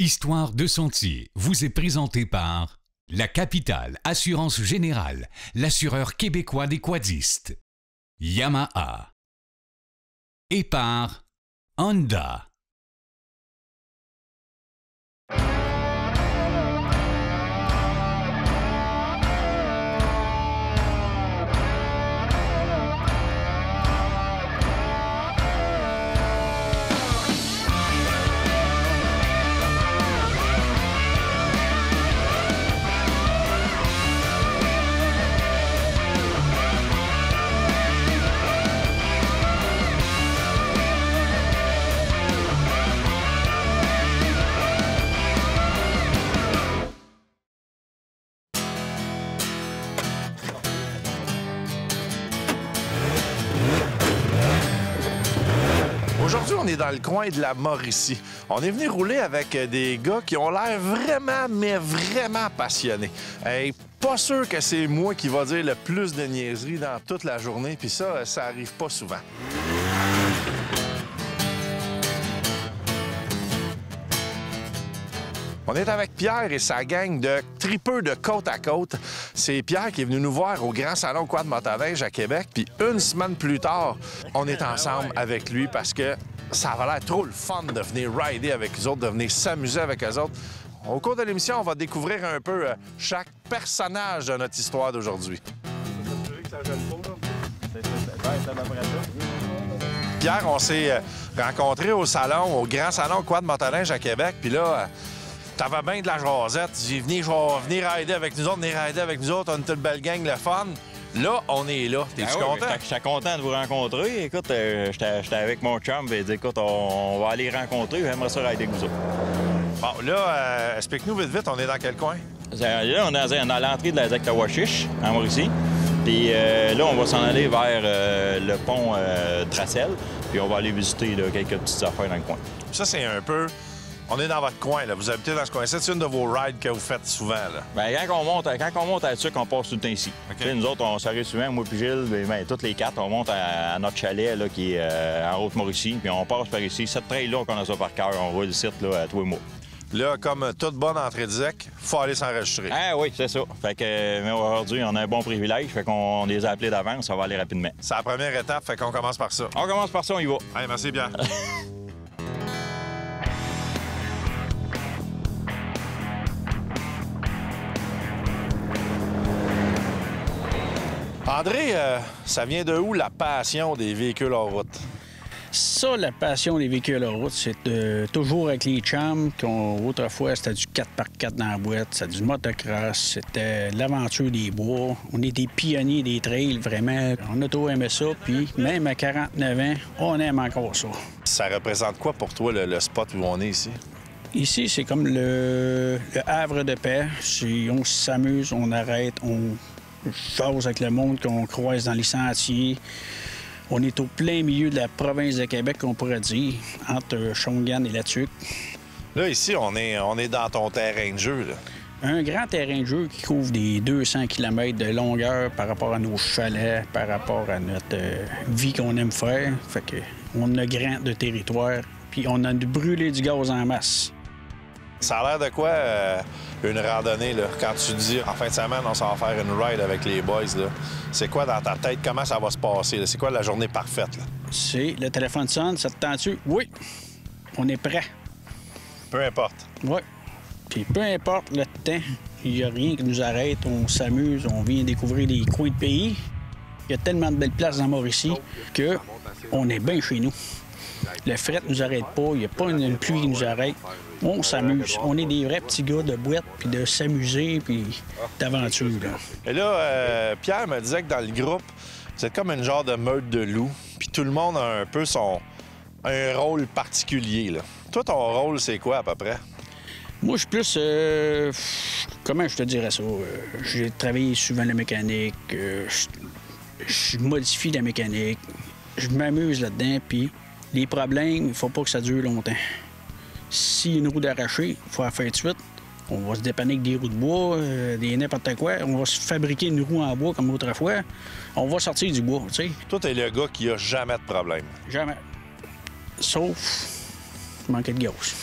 Histoire de Sentier vous est présentée par La Capitale Assurance Générale, l'assureur québécois des quadistes, Yamaha, et par Honda. Aujourd'hui, on est dans le coin de la Mauricie. On est venu rouler avec des gars qui ont l'air vraiment, mais vraiment passionnés. Hey, pas sûr que c'est moi qui va dire le plus de niaiseries dans toute la journée, puis ça arrive pas souvent. On est avec Pierre et sa gang de tripeux de côte à côte. C'est Pierre qui est venu nous voir au Grand Salon Quad Motoneige à Québec. Puis une semaine plus tard, on est ensemble avec lui parce que ça avait l'air trop le fun de venir rider avec eux autres, de venir s'amuser avec eux autres. Au cours de l'émission, on va découvrir un peu chaque personnage de notre histoire d'aujourd'hui. Pierre, on s'est rencontrés au salon, au Grand Salon Quad Motoneige à Québec. Puis là, t'avais bien de la jasette. J'ai dit, venir rider avec nous autres, on est une belle gang, le fun. Là, on est là. T'es-tu content? J'étais content de vous rencontrer. Écoute, j'étais avec mon chum, et il dit, écoute, on va aller rencontrer, j'aimerais ça rider avec vous autres. Bon, là, explique-nous vite, on est dans quel coin? Là, on est à l'entrée de la ZEC-Tawashish, en Mauricie. Puis là, on va s'en aller vers le pont Tracel, puis on va aller visiter là, quelques petites affaires dans le coin. Ça, c'est un peu... On est dans votre coin, là. Vous habitez dans ce coin-ci. C'est une de vos rides que vous faites souvent, là. Bien, quand on monte à Tuc, on passe tout le temps ici. Okay. Nous autres, on s'arrive souvent, moi puis Gilles, bien, toutes les quatre, on monte à notre chalet, là, qui est en Haute-Mauricie, puis on passe par ici. Cette trail-là, on connaît ça par cœur. On roule ici, là, à tous les mois. Là, comme toute bonne entrée de ZEC, faut aller s'enregistrer. Ah oui, c'est ça. Fait que, mais aujourd'hui, on a un bon privilège, fait qu'on les a appelés d'avance, ça va aller rapidement. C'est la première étape, fait qu'on commence par ça. On commence par ça, on y va. Allez, merci bien. André, ça vient de où la passion des véhicules en route? Ça, la passion des véhicules en route, c'est toujours avec les chums. Autrefois, c'était du 4x4 dans la boîte, c'était du motocross, c'était l'aventure des bois. On est des pionniers des trails, vraiment. On a toujours aimé ça, puis même à 49 ans, on aime encore ça. Ça représente quoi pour toi, le spot où on est ici? Ici, c'est comme le havre de paix. On s'amuse, on arrête, on jase avec le monde qu'on croise dans les sentiers. On est au plein milieu de la province de Québec, on pourrait dire, entre Shawinigan et la Tuque. Là, ici, on est dans ton terrain de jeu, là. Un grand terrain de jeu qui couvre des 200 km de longueur par rapport à nos chalets, par rapport à notre vie qu'on aime faire. Fait que on a grand de territoire, puis on a brûlé du gaz en masse. Ça a l'air de quoi, une randonnée, là? Quand tu dis, en fin de semaine, on s'en va faire une ride avec les boys, là. C'est quoi dans ta tête? Comment ça va se passer? C'est quoi la journée parfaite, là? C'est le téléphone sonne, ça te tente-tu? Oui. On est prêt. Peu importe. Oui. Puis peu importe le temps, il n'y a rien qui nous arrête. On s'amuse, on vient découvrir des coins de pays. Il y a tellement de belles places dans Mauricie qu'on est bien chez nous. Le fret ne nous arrête pas, il n'y a pas une pluie qui nous arrête. On s'amuse. On est des vrais petits gars de boîte, puis de s'amuser, puis d'aventure. Et là, Pierre me disait que dans le groupe, vous êtes comme une genre de meute de loups, puis tout le monde a un peu un rôle particulier, là. Toi, ton rôle, c'est quoi, à peu près? Moi, je suis plus... comment je te dirais ça? J'ai travaillé souvent la mécanique, je modifie la mécanique, je m'amuse là-dedans, puis les problèmes, il faut pas que ça dure longtemps. Si une roue d'arrachée, il faut la faire tout de suite. On va se dépanner avec des roues de bois, des n'importe quoi. On va se fabriquer une roue en bois comme autrefois. On va sortir du bois, tu sais. Toi, t'es le gars qui a jamais de problème. Jamais. Sauf manquer de gaz.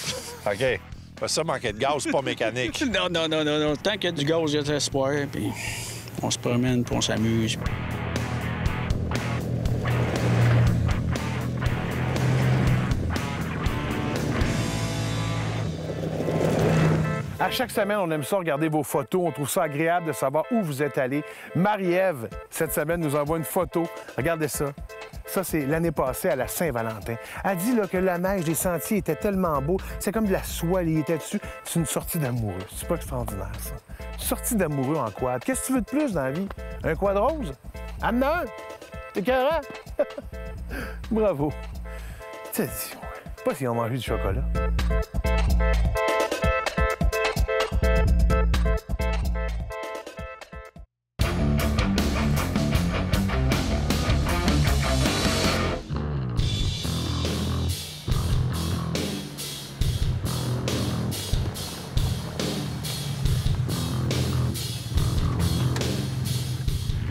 OK. Ça, manquer de gaz, c'est pas mécanique. Non. Tant qu'il y a du gaz, il y a de l'espoir, puis on se promène, puis on s'amuse. À chaque semaine, on aime ça regarder vos photos. On trouve ça agréable de savoir où vous êtes allés. Marie-Ève, cette semaine, nous envoie une photo. Regardez ça. Ça, c'est l'année passée à la Saint-Valentin. Elle dit là, que la neige des sentiers était tellement beau. C'est comme de la soie, il était dessus. C'est une sortie d'amoureux. C'est pas extraordinaire, ça. Une sortie d'amoureux en quad. Qu'est-ce que tu veux de plus dans la vie? Un quad rose? Amène un! T'es carré? Bravo. Tu sais, pas si on mangeait du chocolat.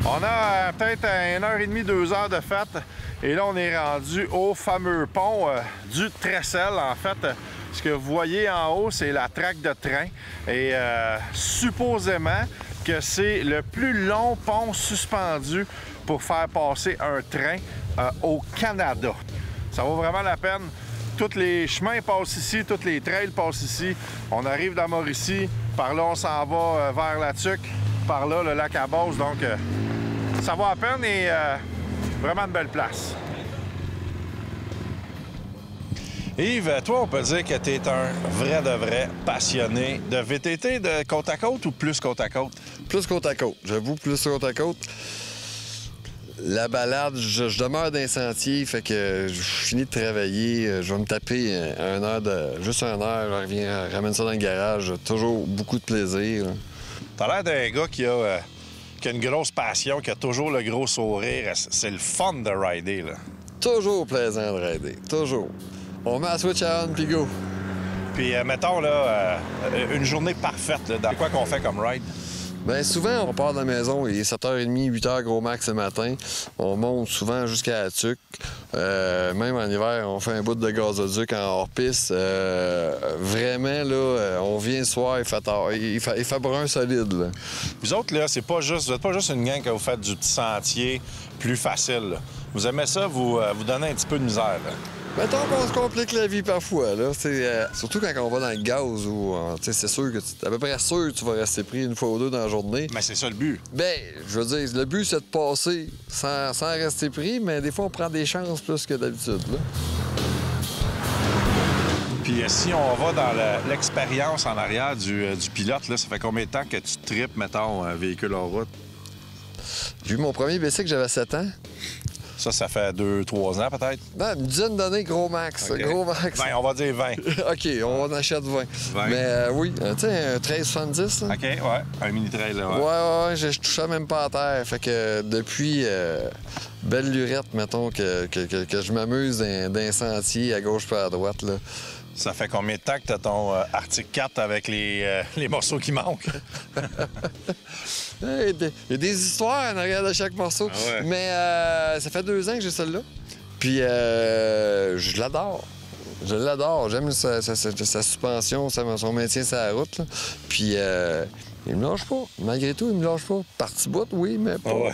On a peut-être 1h30, 2 heures de fête. Et là, on est rendu au fameux pont du Tressel. En fait, ce que vous voyez en haut, c'est la traque de train. Et supposément que c'est le plus long pont suspendu pour faire passer un train au Canada. Ça vaut vraiment la peine. Tous les chemins passent ici, tous les trails passent ici. On arrive dans Mauricie. Par là, on s'en va vers la Tuque. Par là, le lac à Beauce. Donc, ça vaut la peine et vraiment une belle place. Yves, toi, on peut dire que tu es un vrai de vrai passionné de VTT de côte à côte ou plus côte à côte? Plus côte à côte. J'avoue, plus côte à côte. La balade, je demeure dans les sentiers, fait que je finis de travailler, je vais me taper juste 1 heure, je reviens, ramène ça dans le garage. Toujours beaucoup de plaisir. T'as l'air d'un gars qui a une grosse passion, qui a toujours le gros sourire. C'est le fun de rider, là. Toujours plaisant de rider, toujours. On met la switch à on, puis go. Puis, mettons, là, une journée parfaite, là, dans quoi qu'on fait comme ride? Bien, souvent, on part de la maison, il est 7h30, 8h gros max le matin. On monte souvent jusqu'à la Tuque. Même en hiver, on fait un bout de gazoduc en hors-piste. Vraiment, là, on vient le soir, il fait tard. Il fait brun solide, là. Vous autres, là, vous n'êtes pas juste une gang que vous faites du petit sentier plus facile, là. Vous aimez ça, vous donnez un petit peu de misère, là. Mettons qu'on se complique la vie parfois, là. Surtout quand on va dans le gaz, où c'est sûr que à peu près sûr que tu vas rester pris une fois ou deux dans la journée. Mais c'est ça le but. Bien, je veux dire, le but, c'est de passer sans rester pris, mais des fois, on prend des chances plus que d'habitude, là. Puis si on va dans l'expérience en arrière du pilote, là, ça fait combien de temps que tu tripes, mettons, un véhicule en route? J'ai eu mon premier bicycle, j'avais 7 ans. Ça fait 2-3 ans peut-être? Ben, une dizaine d'années, gros max. Okay. Gros max. 20, on va dire 20. OK, on en achète 20. Mais oui, tu sais, un 1370. Là. OK, ouais. Un mini-trail, là. Ouais, je touchais même pas à terre. Fait que depuis, belle lurette, mettons, que je m'amuse dans un sentier à gauche pas à droite, là. Ça fait combien de temps que tu as ton Arctic 4 avec les morceaux qui manquent? Il y a des histoires en arrière de chaque morceau. Ah ouais. Mais ça fait 2 ans que j'ai celle-là. Puis je l'adore. Je l'adore. J'aime sa suspension, son maintien sur la route. Là. Puis il me lâche pas. Malgré tout, il me lâche pas. Partie bout, oui, mais pas. Ouais.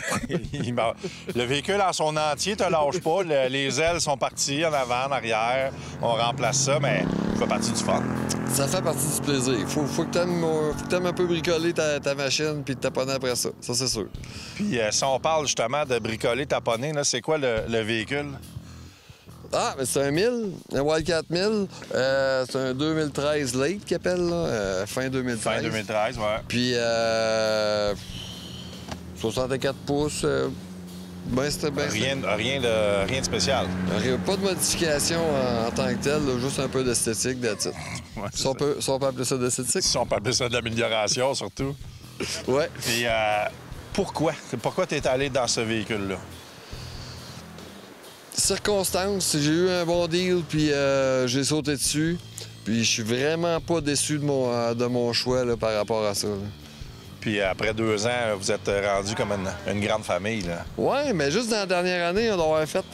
Le véhicule en son entier te lâche pas. Les ailes sont parties en avant, en arrière. On remplace ça, mais ça fait partie du fun. Ça fait partie du plaisir. Faut que t'aimes un peu bricoler ta machine puis te taponner après ça. Ça, c'est sûr. Puis si on parle justement de bricoler, taponner, là, c'est quoi le véhicule? Ah, mais c'est un 1000, un Wildcat 1000. C'est un 2013 late qu'il appelle, là, fin 2013. Fin 2013, ouais. Puis 64 pouces. C'était bien. Rien de spécial. Pas de modification en tant que telle, là, juste un peu d'esthétique, that's it. Ouais, si on peut appeler ça d'esthétique. Si on peut appeler ça de l'amélioration, surtout. Ouais. Puis pourquoi tu es allé dans ce véhicule-là? Circonstances, j'ai eu un bon deal, puis j'ai sauté dessus. Puis je suis vraiment pas déçu de mon choix là, par rapport à ça. Là. Puis après 2 ans, vous êtes rendu comme une grande famille, là. Ouais, mais juste dans la dernière année, on doit avoir fait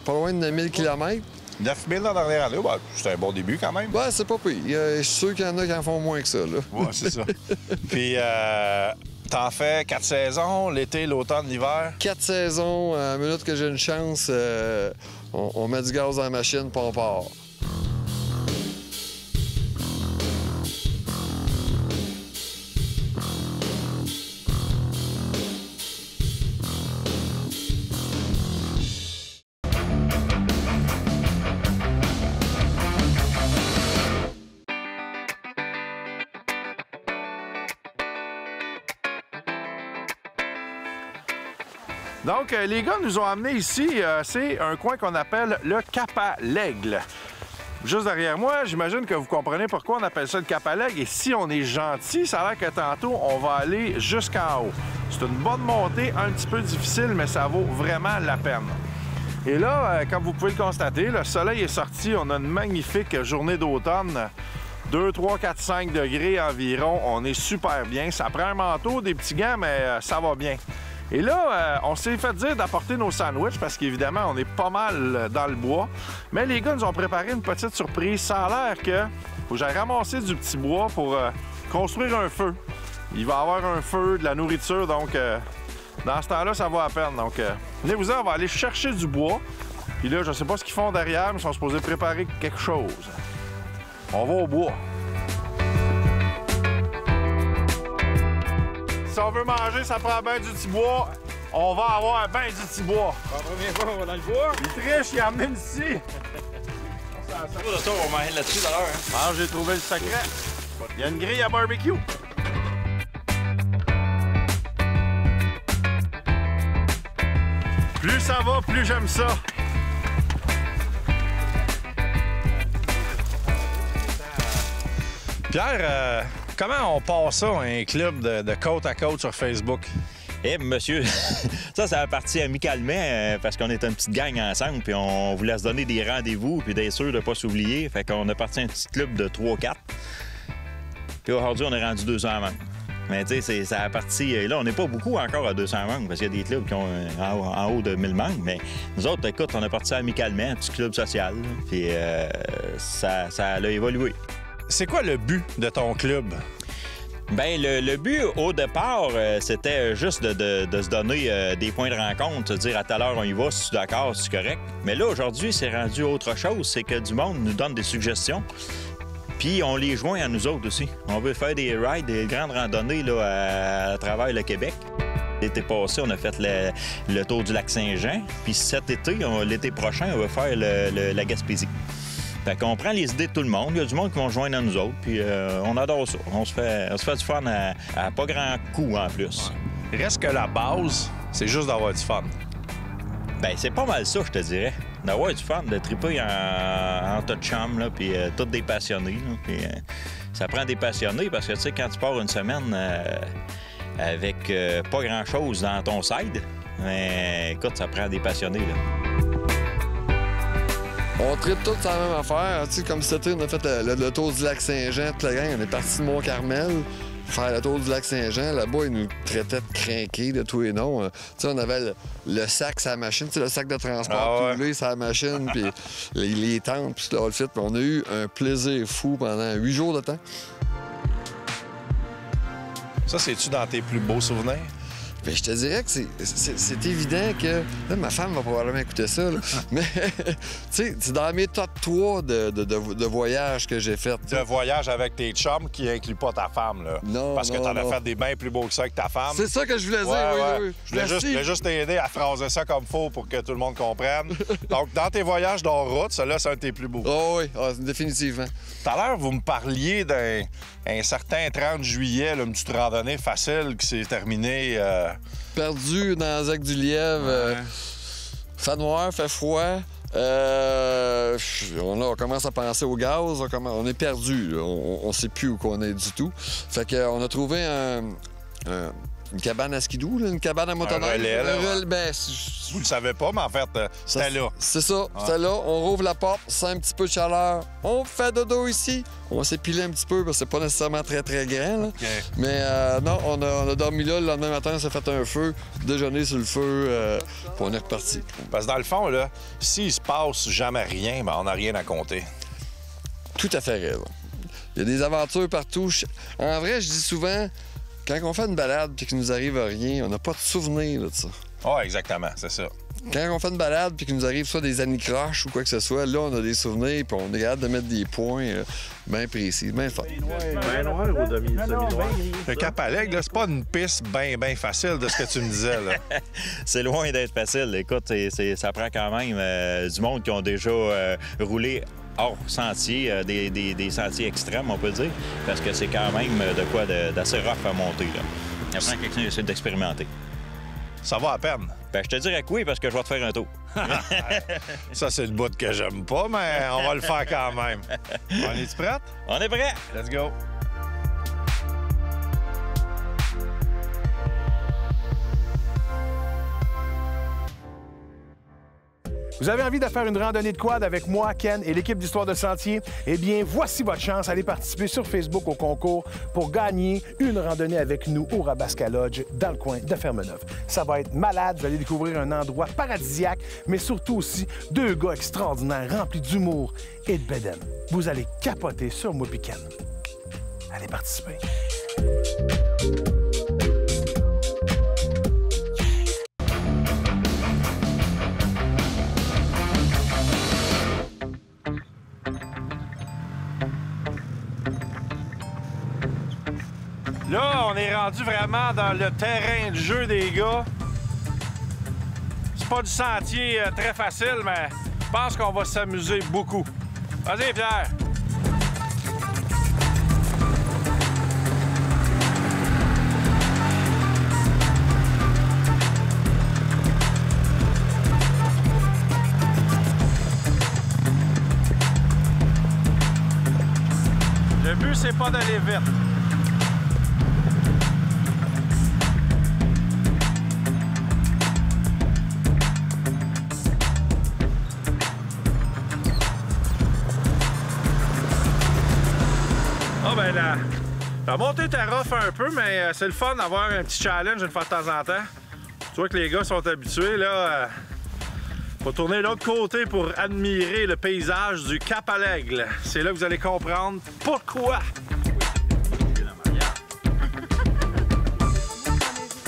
pas loin de 1000 km. 9 000 dans la dernière année, ben, c'est un bon début quand même. Ouais, c'est pas pire. Je suis sûr qu'il y en a qui en font moins que ça, là. Ouais, c'est ça. Puis, t'en fais 4 saisons, l'été, l'automne, l'hiver? 4 saisons, à la minute que j'ai une chance, on met du gaz dans la machine, puis on part. Donc, les gars nous ont amenés ici, c'est un coin qu'on appelle le Cap à l'Aigle. Juste derrière moi, j'imagine que vous comprenez pourquoi on appelle ça le Cap à l'Aigle. Et si on est gentil, ça a l'air que tantôt, on va aller jusqu'en haut. C'est une bonne montée, un petit peu difficile, mais ça vaut vraiment la peine. Et là, comme vous pouvez le constater, le soleil est sorti. On a une magnifique journée d'automne. 2, 3, 4, 5 degrés environ. On est super bien. Ça prend un manteau, des petits gants, mais ça va bien. Et là, on s'est fait dire d'apporter nos sandwichs parce qu'évidemment, on est pas mal dans le bois. Mais les gars nous ont préparé une petite surprise. Ça a l'air que faut que j'aille ramasser du petit bois pour construire un feu. Il va y avoir un feu, de la nourriture, donc dans ce temps-là, ça vaut à peine. Donc, venez-vous-en, on va aller chercher du bois. Puis là, je sais pas ce qu'ils font derrière, mais ils sont supposés préparer quelque chose. On va au bois. Si on veut manger, ça prend bien du petit bois. On va avoir bien du petit bois. La première fois, on va dans le bois. Il triche, il amène ici. Ça, on va manger là-dessus d'ailleurs. Hein? Ah, j'ai trouvé le secret. Il y a une grille à barbecue. Plus ça va, plus j'aime ça. Pierre, comment on passe ça, un club de côte à côte sur Facebook? Eh, monsieur, ça a parti amicalement parce qu'on est une petite gang ensemble, puis on voulait se donner des rendez-vous, puis d'être sûr de ne pas s'oublier. Fait qu'on a parti un petit club de 3-4. Puis aujourd'hui, on est rendu 200 membres. Mais tu sais, ça a parti. Là, on n'est pas beaucoup encore à 200 membres parce qu'il y a des clubs qui ont en haut de 1000 membres. Mais nous autres, écoute, on a parti amicalement, un petit club social. Là, puis ça a évolué. C'est quoi le but de ton club? Bien, le but, au départ, c'était juste de se donner des points de rencontre, se dire à telle heure on y va, si tu es d'accord, si c'est correct. Mais là, aujourd'hui, c'est rendu autre chose. C'est que du monde nous donne des suggestions. Puis on les joint à nous autres aussi. On veut faire des rides, des grandes randonnées là, à travers le Québec. L'été passé, on a fait le tour du lac Saint-Jean. Puis cet été, l'été prochain, on va faire la Gaspésie. Fait qu'on prend les idées de tout le monde. Il y a du monde qui vont joindre à nous autres. Puis on adore ça. On se fait du fun à pas grand coup en plus. Reste que la base, c'est juste d'avoir du fun. Bien, c'est pas mal ça, je te dirais. D'avoir du fun, de triper en tas de chums, là, puis tous des passionnés. Là, puis, ça prend des passionnés parce que, tu sais, quand tu pars une semaine avec pas grand-chose dans ton side, mais écoute, ça prend des passionnés, là. On tripe tous la même affaire. Tu sais, comme cet été, on a fait le tour du lac Saint-Jean, toute la gang. On est parti de Mont-Carmel, faire le tour du lac Saint-Jean. Là-bas, ils nous traitaient de crinqués de tous les noms. Tu sais, on avait le sac sur la machine, tu sais, le sac de transport tout sur la machine, puis les tentes, puis tout le fit. Puis on a eu un plaisir fou pendant 8 jours de temps. Ça, c'est-tu dans tes plus beaux souvenirs? Bien, je te dirais que c'est évident que... Là, ma femme va probablement écouter ça, là. Mais, tu sais, c'est dans mes top 3 de voyages que j'ai fait. De voyage avec tes chums qui inclut pas ta femme, là. Non, parce que non, t'en as non. fait des bien plus beaux que ça avec ta femme. C'est ça que je voulais dire, Ouais. oui. Je voulais juste t'aider à phraser ça comme faut pour que tout le monde comprenne. Donc, dans tes voyages d'hors-route, celui-là, c'est un de tes plus beaux. Oh oui, définitivement. Tout à l'heure, vous me parliez d'un certain 30 juillet, là, une petite randonnée facile qui s'est terminée... Perdu dans le lac du Lièvre. Fait noir, fait froid. On commence à penser au gaz. On est perdu. On sait plus où qu'on est du tout. Fait qu'on a trouvé une cabane à skidoo, là, une cabane à motoneige. Relais, là. Ben, Vous le savez pas, mais en fait, c'était là. C'est ça, c'était là. On rouvre la porte, on sent un petit peu de chaleur. On fait dodo ici. On s'est pilé un petit peu parce que c'est pas nécessairement très, très grand. Là. OK. Mais non, on a dormi là. Le lendemain matin, on s'est fait un feu, déjeuner sur le feu, puis on est reparti. Parce que dans le fond, là, s'il se passe jamais rien, ben, on n'a rien à compter. Tout à fait raison. Il y a des aventures partout. En vrai, je dis souvent, quand on fait une balade et qu'il nous arrive rien, on n'a pas de souvenir là, de ça. Ah, exactement, c'est ça. Quand on fait une balade puis qu'il nous arrive soit des anicroches ou quoi que ce soit, là, on a des souvenirs puis on est capable de mettre des points bien précis, bien forts. Ben noir ou semi-noir? Le Cap-à-l'Aigle, là, c'est pas une piste bien facile de ce que tu me disais, là. C'est loin d'être facile. Écoute, ça prend quand même du monde qui ont déjà roulé hors sentier, des sentiers extrêmes, on peut dire, parce que c'est quand même de quoi d'assez rough à monter. Là. Ça prend quelqu'un qui essaie d'expérimenter. Ça va à peine. Ben, je te dirais que oui, parce que je vais te faire un tour. Ça, c'est le bout que j'aime pas, mais on va le faire quand même. On est-tu prête? On est prêt? Let's go! Vous avez envie de faire une randonnée de quad avec moi, Ken et l'équipe d'Histoire de Sentier? Eh bien, voici votre chance. Allez participer sur Facebook au concours pour gagner une randonnée avec nous au Rabasca Lodge dans le coin de Fermeneuve. Ça va être malade. Vous allez découvrir un endroit paradisiaque, mais surtout aussi deux gars extraordinaires remplis d'humour et de bédaine. Vous allez capoter sur moi puis Ken. Allez participer. Là, on est rendu vraiment dans le terrain de jeu des gars. C'est pas du sentier très facile, mais je pense qu'on va s'amuser beaucoup. Vas-y, Pierre! Le but, c'est pas d'aller vite. Ah ben la montée était rough un peu, mais c'est le fun d'avoir un petit challenge une fois de temps en temps. Tu vois que les gars sont habitués, là. Faut tourner de l'autre côté pour admirer le paysage du Cap-à-l'Aigle. C'est là que vous allez comprendre pourquoi.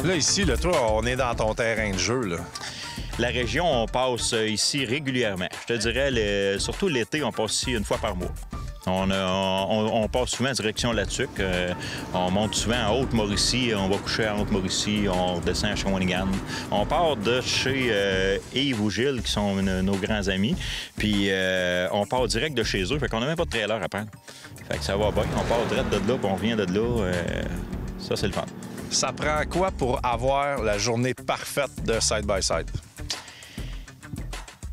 Là, ici, là, toi, on est dans ton terrain de jeu, là. La région, on passe ici régulièrement. Je te dirais, surtout l'été, on passe ici une fois par mois. On passe souvent en direction Latuc. On monte souvent à Haute-Mauricie. On va coucher à Haute-Mauricie. On redescend à Shawinigan. On part de chez Yves ou Gilles, qui sont nos grands amis. Puis on part direct de chez eux. Fait qu'on n'a même pas de trailer à prendre. Fait que ça va bien. On part direct de là, puis on revient de là. Ça, c'est le fun. Ça prend quoi pour avoir la journée parfaite de side-by-side?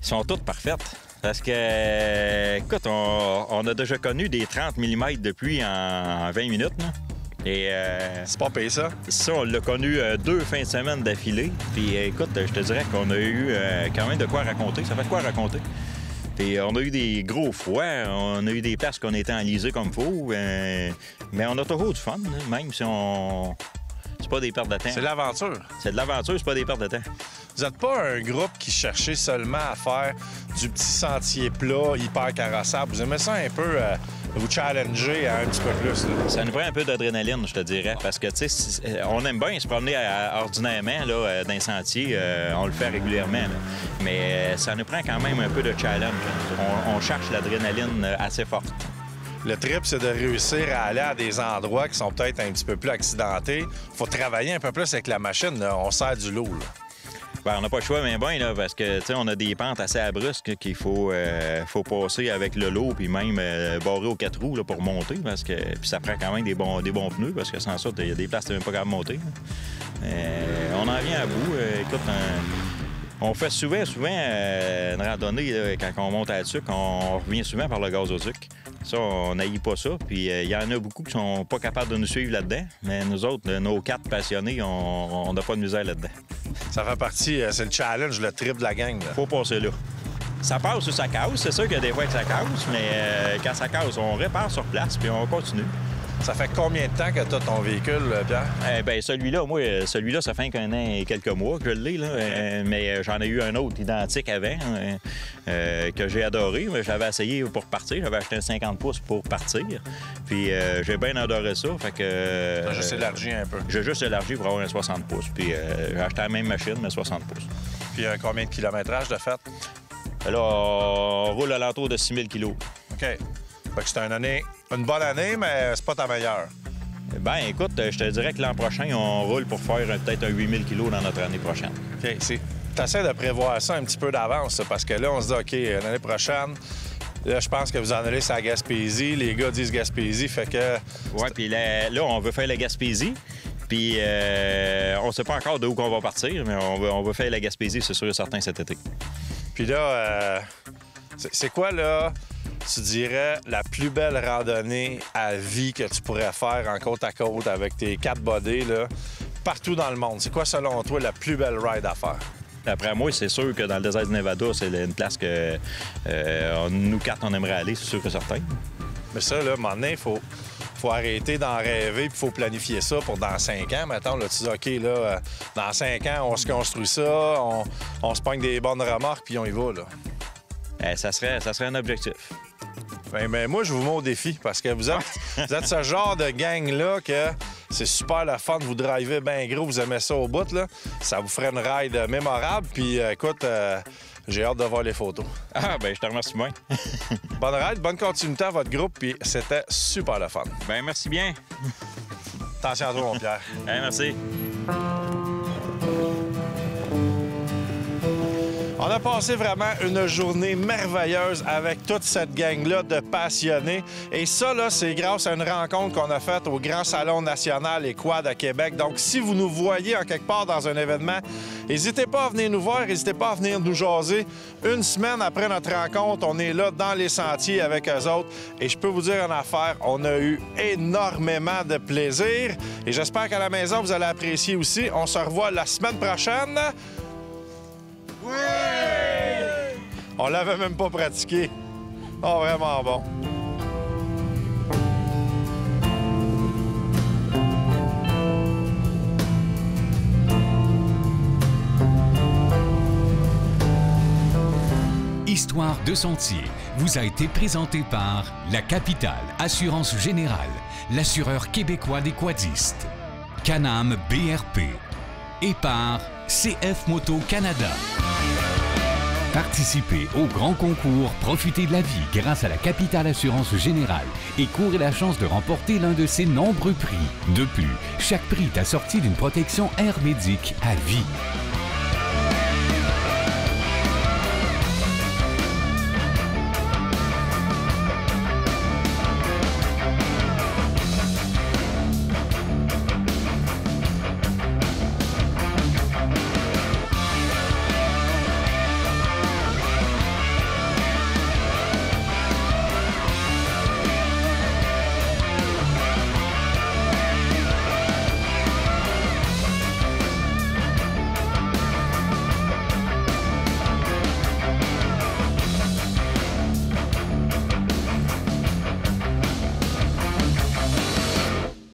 Ils sont toutes parfaites. Parce que, écoute, on a déjà connu des 30 mm de pluie en 20 minutes. Là. Et c'est pas payé, ça? Ça, on l'a connu 2 fins de semaine d'affilée. Puis écoute, je te dirais qu'on a eu quand même de quoi raconter. Ça fait de quoi raconter. Puis on a eu des gros froids, on a eu des places qu'on était enlisées comme il faut. Mais on a toujours du fun, là, même si on... C'est pas des pertes de temps. C'est de l'aventure. C'est de l'aventure, c'est pas des pertes de temps. Vous n'êtes pas un groupe qui cherchait seulement à faire du petit sentier plat, hyper carrossable. Vous aimez ça un peu vous challenger un petit peu plus? Là. Ça nous prend un peu d'adrénaline, je te dirais, parce que, tu sais, on aime bien se promener ordinairement là, dans les sentiers. On le fait régulièrement. Là. Mais ça nous prend quand même un peu de challenge. On cherche l'adrénaline assez forte. Le trip, c'est de réussir à aller à des endroits qui sont peut-être un petit peu plus accidentés. Faut travailler un peu plus avec la machine. Là. On sert du lourd. Là. Ben, on n'a pas le choix, mais bien, là, parce que, tu sais, on a des pentes assez abruptes qu'il faut passer avec le lot, puis même barrer aux 4 roues là, pour monter, parce que puis ça prend quand même des bons pneus, parce que sans ça, il y a des places où tu n'es même pas capable de monter. On en vient à bout. Écoute, on fait souvent une randonnée là, quand on monte à Latuc, on revient souvent par le gazoduc. Ça, on n'haït pas ça. Puis il y en a beaucoup qui sont pas capables de nous suivre là-dedans. Mais nous autres, nos 4 passionnés, on n'a pas de misère là-dedans. Ça fait partie, c'est le challenge, le trip de la gang. Là. Faut passer là. Ça passe ou ça casse. C'est sûr qu'il y a des fois que ça casse, mais quand ça casse, on répare sur place puis on continue. Ça fait combien de temps que tu as ton véhicule, Pierre? Bien, celui-là, ça fait qu'un an et quelques mois que je l'ai, là. Mais j'en ai eu un autre identique avant que j'ai adoré. J'avais essayé pour partir. J'avais acheté un 50 pouces pour partir. Puis j'ai bien adoré ça. Fait que... T'as juste élargi un peu. J'ai juste élargi pour avoir un 60 pouces. Puis j'ai acheté la même machine, mais 60 pouces. Puis combien de kilométrage de fait? Là, on roule à l'entour de 6 000 kilos. OK. Fait que c'est une bonne année, mais c'est pas ta meilleure. Ben écoute, je te dirais que l'an prochain, on roule pour faire peut-être un 8 000 kilos dans notre année prochaine. OK. T'essaies de prévoir ça un petit peu d'avance, parce que là, on se dit, OK, l'année prochaine, là, je pense que vous en allez sur la Gaspésie. Les gars disent Gaspésie, fait que... Oui, puis là, on veut faire la Gaspésie. Puis on sait pas encore d'où qu'on va partir, mais on va faire la Gaspésie, c'est sûr et certain, cet été. Puis là, c'est quoi, là, tu dirais, la plus belle randonnée à vie que tu pourrais faire en côte à côte avec tes 4 bodies, là, partout dans le monde? C'est quoi, selon toi, la plus belle ride à faire? Après moi, c'est sûr que dans le désert du Nevada, c'est une place que nous 4, on aimerait aller, c'est sûr que certain. Mais ça, là, à un moment donné, il faut arrêter d'en rêver, puis il faut planifier ça pour dans 5 ans. Mettons, là, tu dis, OK, là, dans 5 ans, on se construit ça, on se pogne des bonnes remorques, puis on y va, là. Ça serait un objectif. Ben, moi, je vous mets au défi, parce que vous êtes ce genre de gang-là que c'est super le fun, vous drivez bien gros, vous aimez ça au bout, là. Ça vous ferait une ride mémorable, puis écoute... j'ai hâte de voir les photos. Ah, ben je te remercie bien. Bonne ride, bonne continuité à votre groupe, puis c'était super le fun. Ben merci bien. Attention à toi, mon Pierre. Merci. On a passé vraiment une journée merveilleuse avec toute cette gang-là de passionnés. Et ça, là, c'est grâce à une rencontre qu'on a faite au Grand Salon national et quad à Québec. Donc, si vous nous voyez en quelque part dans un événement, n'hésitez pas à venir nous voir, n'hésitez pas à venir nous jaser. Une semaine après notre rencontre, on est là dans les sentiers avec eux autres. Et je peux vous dire une affaire, on a eu énormément de plaisir. Et j'espère qu'à la maison, vous allez apprécier aussi. On se revoit la semaine prochaine. Oui! On l'avait même pas pratiqué. Oh, vraiment bon. Histoire de sentier vous a été présentée par La Capitale Assurance Générale, l'assureur québécois des quadistes, Can-Am BRP et par CF Moto Canada. Participez au grand concours Profitez de la vie grâce à la Capitale Assurance Générale et courez la chance de remporter l'un de ses nombreux prix. De plus, chaque prix est assorti d'une protection air médic à vie.